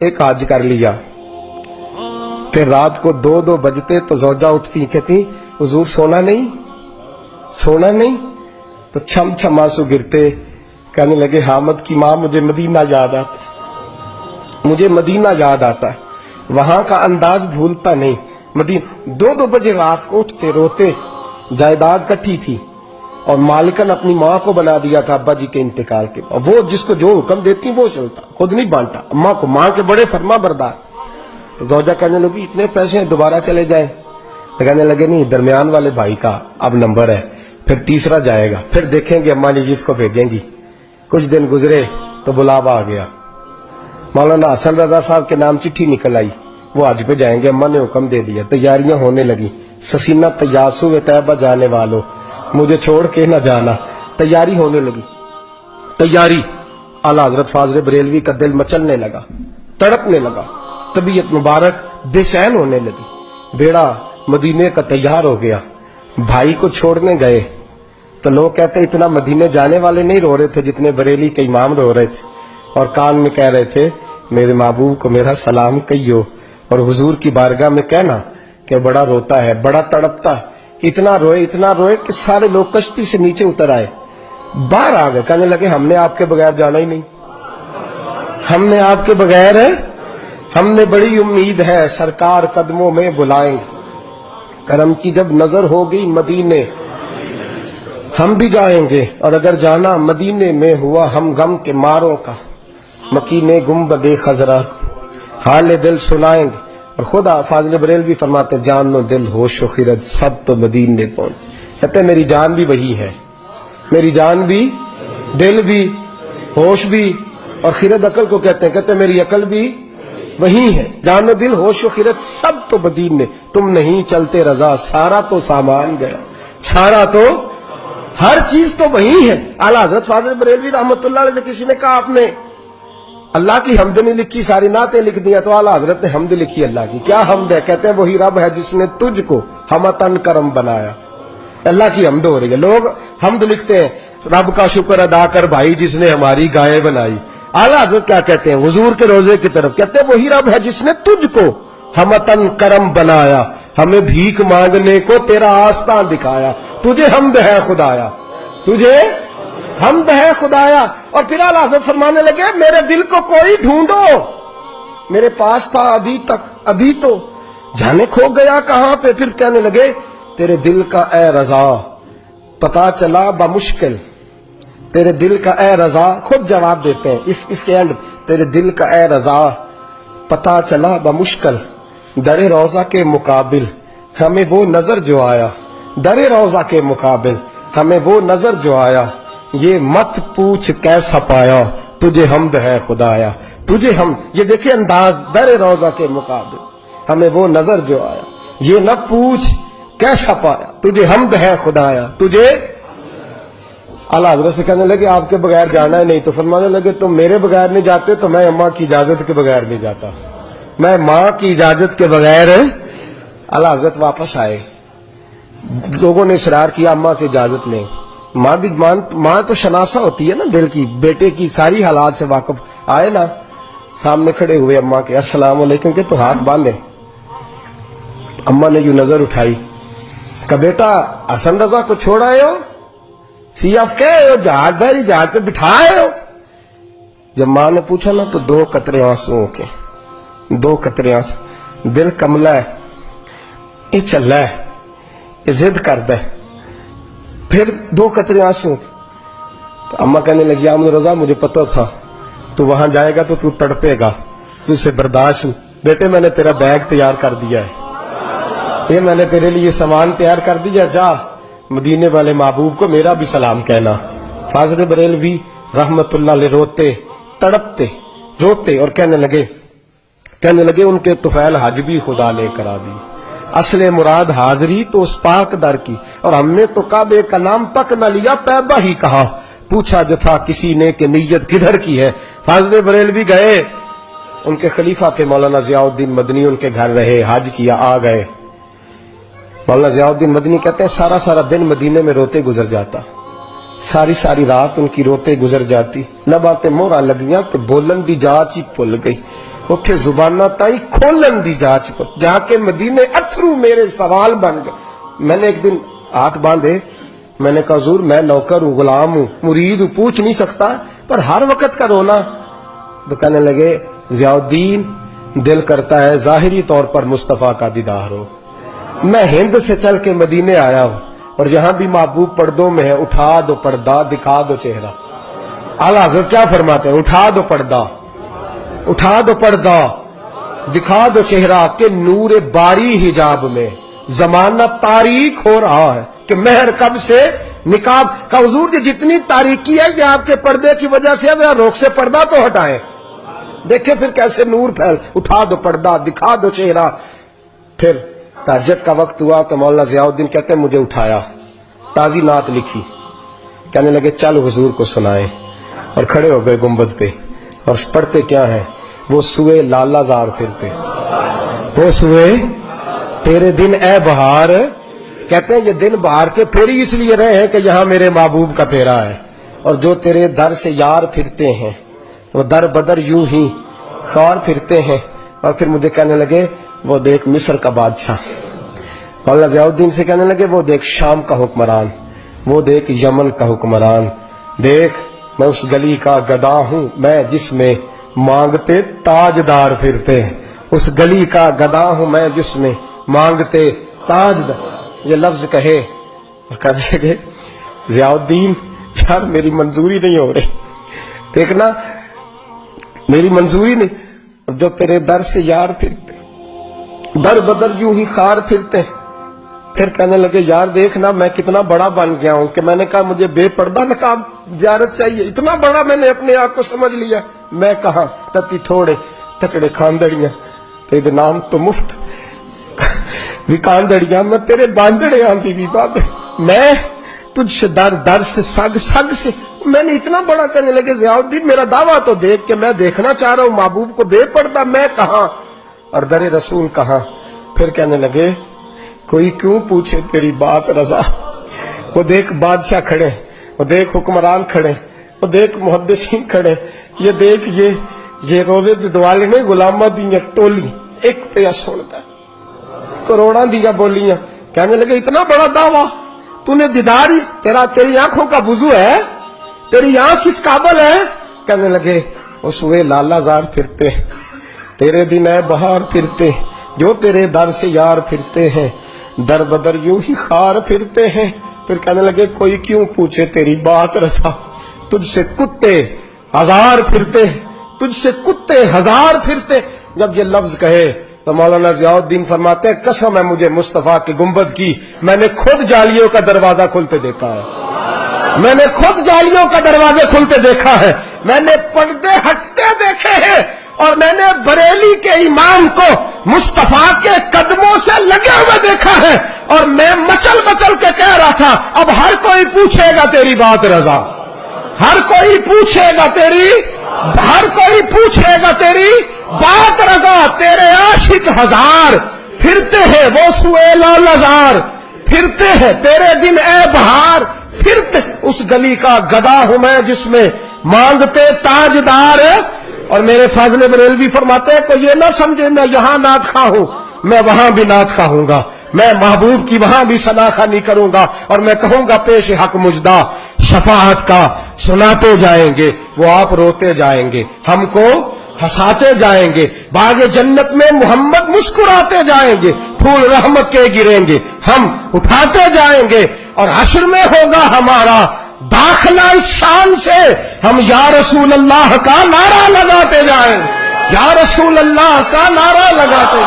एक हाज कर लिया। फिर रात को 2-2 बजते तो ज़ौजा उठती, कहती हुजूर सोना नहीं, सोना नहीं। तो छम छम आंसू गिरते, कहने लगे हामद की माँ मुझे मदीना याद आता, मुझे मदीना याद आता, वहां का अंदाज भूलता नहीं। मदीना 2-2 बजे रात को उठते रोते, जायदाद इकट्ठी थी और मालिकन अपनी माँ को बना दिया था अब्बा जी के इंतकाल के, और वो जिसको जो हुक्म देती वो चलता, खुद नहीं बांटा। अम्मा को माँ के बड़े फरमा बरदार। तो ज़ौजा कहने लगी इतने पैसे हैं दोबारा चले जाए। तो कहने लगे नहीं, दरमियान वाले भाई का अब नंबर है, फिर तीसरा जाएगा, फिर देखेंगे अम्मा जी जिसको भेजेंगी। कुछ दिन गुजरे तो बुलावा आ गया, मौलाना हसन रजा साहब के नाम चिट्ठी निकल आई, वो हज पे जाएंगे, अम्मा ने हुक्म दे दिया। तैयारियां होने लगी, सफीना तैयासु व तैबा जाने वालों, मुझे छोड़ के न जाना। तैयारी होने लगी, तैयारी। आला हजरत फाजल बरेलवी का दिल मचलने लगा, तड़पने लगा, तबीयत मुबारक बेचैन होने लगी। बेड़ा मदीने का तैयार हो गया। भाई को छोड़ने गए तो लोग कहते इतना मदीने जाने वाले नहीं रो रहे थे जितने बरेली के इमाम रो रहे थे, और कान में कह रहे थे मेरे महबूब को मेरा सलाम कहियो, और हुजूर की बारगाह में कहना कि बड़ा रोता है, बड़ा तड़पता है। इतना रोए कि सारे लोग कश्ती से नीचे उतर आए, बाहर आ गए, कहने लगे हमने आपके बगैर जाना ही नहीं, हमने आपके बगैर है, हमने बड़ी उम्मीद है सरकार कदमों में बुलाएंगे, करम की जब नजर हो गई मदीने हम भी जाएंगे, और अगर जाना मदीने में हुआ हम गम के मारों का, मकीने गुंबदे खजरा हाल दिल सुनाएंगे। और खुदा फाजिल बरेलवी फरमाते जान नो दिल होश व खिरत सब तो मदीने पहुंच। कहते मेरी जान भी वही है, मेरी जान भी, दिल भी, होश भी, और खिरत अकल को कहते हैं, कहते मेरी अकल भी वही है। जान नो दिल होश व खिरत सब तो मदीने, तुम नहीं चलते रजा सारा तो सामान गया, सारा तो हर चीज तो वही है। आला हजरत फाजिल बरेलवी रहमतुल्लाह अलैह से किसी ने कहा आपने अल्लाह की हमद नहीं लिखी, सारी नातें लिख दिया, तो आला हजरत ने हमद लिखी अल्लाह की। क्या हमद है? कहते हैं वही रब है जिसने तुझको हमतन करम बनाया। अल्लाह की हमद हो रही है। लोग हमद लिखते हैं, रब का शुक्र अदा कर भाई जिसने हमारी गाय बनाई। आला हजरत क्या कहते हैं हुजूर के रोजे की तरफ, कहते हैं वही रब है जिसने तुझको हमतन करम बनाया, हमें भीख मांगने को तेरा आस्तान दिखाया, तुझे हमद है खुदाया, तुझे हमद है खुदाया। और फिर आला हज़रत फरमाने लगे मेरे दिल को कोई ढूंढो, मेरे पास था अभी तक, अभी तो जाने खो गया कहां पे। फिर कहने लगे तेरे दिल का ए रजा पता चला बमुश्किल, तेरे दिल का ए रजा, खुद जवाब देते हैं इसके एंड, तेरे दिल का ए रजा पता चला बमुश्किल, दरे रोजा के मुकाबिल हमें वो नजर जो आया, दरे रोजा के मुकाबिल हमें वो नजर जो आया, ये मत पूछ कैसा पाया, तुझे हमद है खुदाया, तुझे हम, ये देखिए अंदाज, दरे रोजा के मुकाबिल हमें वो नजर जो आया, ये न पूछ कैसा पाया, तुझे हमद है खुदाया, तुझे। आला हज़रत से कहने लगे आपके बगैर जाना है नहीं, तो फरमाने लगे तुम मेरे बगैर नहीं जाते तो मैं अम्मा की इजाजत के बगैर नहीं जाता, मैं माँ की इजाजत के बगैर। आला हज़रत वापस आए, लोगों ने इसरार किया अम्मा से इजाजत लें। माँ भी माँ तो शनासा होती है ना दिल की, बेटे की सारी हालात से वाकिफ। आए ना, सामने खड़े हुए अम्मा के, अस्सलाम वालेकुम के, तो हाथ बांधे। अम्मा ने यूं नजर उठाई, का बेटा हसन रजा को छोड़ आए हो, सीएफ के जहाज भाई जहाज पे बिठाए हो। जब माँ ने पूछा ना तो 2 कतरे आंसुओं के, 2 कतरे आंसू, दिल कमला है, ये चल रहा है, ये जिद करता है। फिर 2 कतरे आंसू। तो अम्मा कहने लगी आमद रजा मुझे पता था तू वहां जाएगा तो तू तड़पेगा, तुझसे बर्दाश्त हूं। बेटे मैंने तेरा बैग तैयार कर दिया है, ये मैंने तेरे लिए सामान तैयार कर दिया, जा मदीने वाले महबूब को मेरा भी सलाम कहना। फाजिल बरेलवी रहमतुल्लाह अलैह रोते तड़पते रोते और कहने लगे उनके तुफैल हज भी खुदा ने करा दी, असले मुराद हाजरी तो उस पाक दर की, और हमने तो काबे का नाम तक न लिया, तैबा ही कहा, पूछा जो था किसी ने कि नीयत किधर की है। फाजिल बरेलवी गए, उनके खलीफा थे मौलाना ज़ियाउद्दीन मदनी, उनके घर रहे, हज किया, आ गए। मौलाना ज़ियाउद्दीन मदनी कहते हैं सारा सारा दिन मदीने में रोते गुजर जाता, सारी सारी रात उनकी रोते गुजर जाती, लबाते मोहरा लगियां तो बोलन दी जाच ही भुल गई। اتھے زبانہ تائی کھولن دی جاچ کو جا کے مدینے اتھرو میرے سوال بن گئے. میں نے ایک دن ہاتھ باندھے, میں نے کہا حضور میں نوکر ہوں, غلام ہوں, مرید ہوں, پوچھ نہیں سکتا, پر ہر وقت کا رونا. تو کہنے لگے ضیاء الدین دل کرتا ہے ظاہری طور پر مصطفیٰ کا دیدار ہو. میں ہند سے چل کے مدینے آیا ہوں اور یہاں بھی محبوب پردوں میں ہے, اٹھا دو پردہ دکھا دو چہرہ. اعلیٰ حضرت کیا فرماتے ہیں, اٹھا دو پردہ, اٹھا دو پردہ دکھا دو چہرہ کہ نور باری حجاب میں زمانہ تاریک ہو رہا ہے کہ مہر کب سے نقاب کا. حضور جی جتنی تاریکی ہے کہ آپ کے پردے کی وجہ سے ذرا روک سے پردہ تو ہٹائیں, دیکھیں پھر کیسے نور پھیل. اٹھا دو پردہ دکھا دو چہرہ. پھر تہجد کا وقت ہوا تو مولانا ضیاء الدین کہتے ہیں مجھے اٹھایا, تازی نعت لکھی, کہنے لگے چل حضور کو سنائیں, اور کھڑے ہو گئے گنبد پہ اور پڑھتے کیا ہیں, وہ سوئے لالا زار پھرتے, وہ سوئے تیرے دن اے بہار. کہتے ہیں یہ دن بہار کے پھیری اس لیے رہے ہیں کہ یہاں میرے محبوب کا پھیرا ہے, اور جو تیرے در سے یار پھرتے ہیں وہ در بدر یوں ہی خوار پھرتے ہیں. اور پھر مجھے کہنے لگے وہ دیکھ مصر کا بادشاہ. مولانا ضیاء الدین سے کہنے لگے وہ دیکھ شام کا حکمران, وہ دیکھ یمن کا حکمران. دیکھ میں اس گلی کا گدا ہوں میں جس میں مانگتے تاجدار پھرتے ہیں, اس گلی کا گدا ہوں میں جس میں مانگتے تاجدار. یہ لفظ کہے اور کہنے لگے ضیاء الدین یار میری منظوری نہیں ہو رہی, دیکھنا میری منظوری نہیں. جو تیرے در سے یار پھرتے در بدر یوں ہی خار پھرتے. پھر کہنے لگے یار دیکھنا میں کتنا بڑا بن گیا ہوں کہ میں نے کہا مجھے بے پردہ نقاب زیارت چاہیے, اتنا بڑا میں نے اپنے آپ کو سمجھ لیا. میں کہاں تتی تھوڑے تکڑے کھاندڑیاں تیرے نام تو مفت بھی کاندڑیاں, میں تیرے باندڑے آندھی بھی باب, میں تجھ سے در در سے سگ سگ سے. میں نے اتنا بڑا. کہنے لگے ضیاء الدین میرا دعویٰ تو دیکھ کہ میں دیکھنا چاہ رہا ہوں محبوب کو بے پردہ, میں کہاں اور در رسول کہاں. پھر کہنے لگے کوئی کیوں پوچھے تیری بات رضا, وہ دیکھ بادشاہ کھڑے, وہ دیکھ حکمران کھڑے, وہ دیکھ محدثین کھڑے, یہ دیکھ یہ روزے دوالے نے غلامہ دیا ٹولی ایک پہ سنتا کروڑا دیا بولیاں. کہنے لگے اتنا بڑا دعویٰ تو نے دیدار ہی تیری آنکھوں کا وضو ہے, تیری آنکھ اس قابل ہے. کہنے لگے وہ سوئے لالا زار پھرتے, تیرے دن اے بہار پھرتے, جو تیرے در سے یار پھرتے ہیں در بدر یوں ہی خار پھرتے ہیں. پھر کہنے لگے کوئی کیوں پوچھے تیری بات رسا, تجھ سے کتے ہزار پھرتے, تجھ سے کتے ہزار پھرتے. جب یہ لفظ کہے تو مولانا ضیاء الدین فرماتے ہیں قسم ہے مجھے مصطفیٰ کی گنبد کی, میں نے خود جالیوں کا دروازہ کھلتے دیکھا ہے, میں نے خود جالیوں کا دروازے کھلتے دیکھا ہے, میں نے پردے ہٹتے دیکھے ہیں, اور میں نے بریلی کے امام کو مصطفیٰ کے قدموں سے لگے ہوئے دیکھا ہے. اور میں مچل مچل کے کہہ رہا تھا اب ہر کوئی پوچھے گا تیری بات رضا, ہر کوئی پوچھے گا تیری, ہر کوئی پوچھے گا تیری بات رضا. تیرے عاشق ہزار پھرتے ہیں وہ سوئے لالا زار پھرتے ہیں, تیرے دن اے بہار پھرتے, اس گلی کا گدا ہوں میں جس میں مانگتے تاجدار. اور میرے فاضل بریلوی فرماتے ہیں کوئی یہ نہ سمجھے میں یہاں نعت خواہ ہوں, میں وہاں بھی نعت خواہ ہوں گا, میں محبوب کی وہاں بھی ثنا خوانی کروں گا, اور میں کہوں گا پیش حق مجدہ شفاعت کا سناتے جائیں گے, وہ آپ روتے جائیں گے, ہم کو ہنساتے جائیں گے, باغ جنت میں محمد مسکراتے جائیں گے, پھول رحمت کے گریں گے, ہم اٹھاتے جائیں گے, اور حشر میں ہوگا ہمارا داخلہ اس شان سے, ہم یا رسول اللہ کا نعرہ لگاتے جائیں, یا رسول اللہ کا نعرہ لگاتے.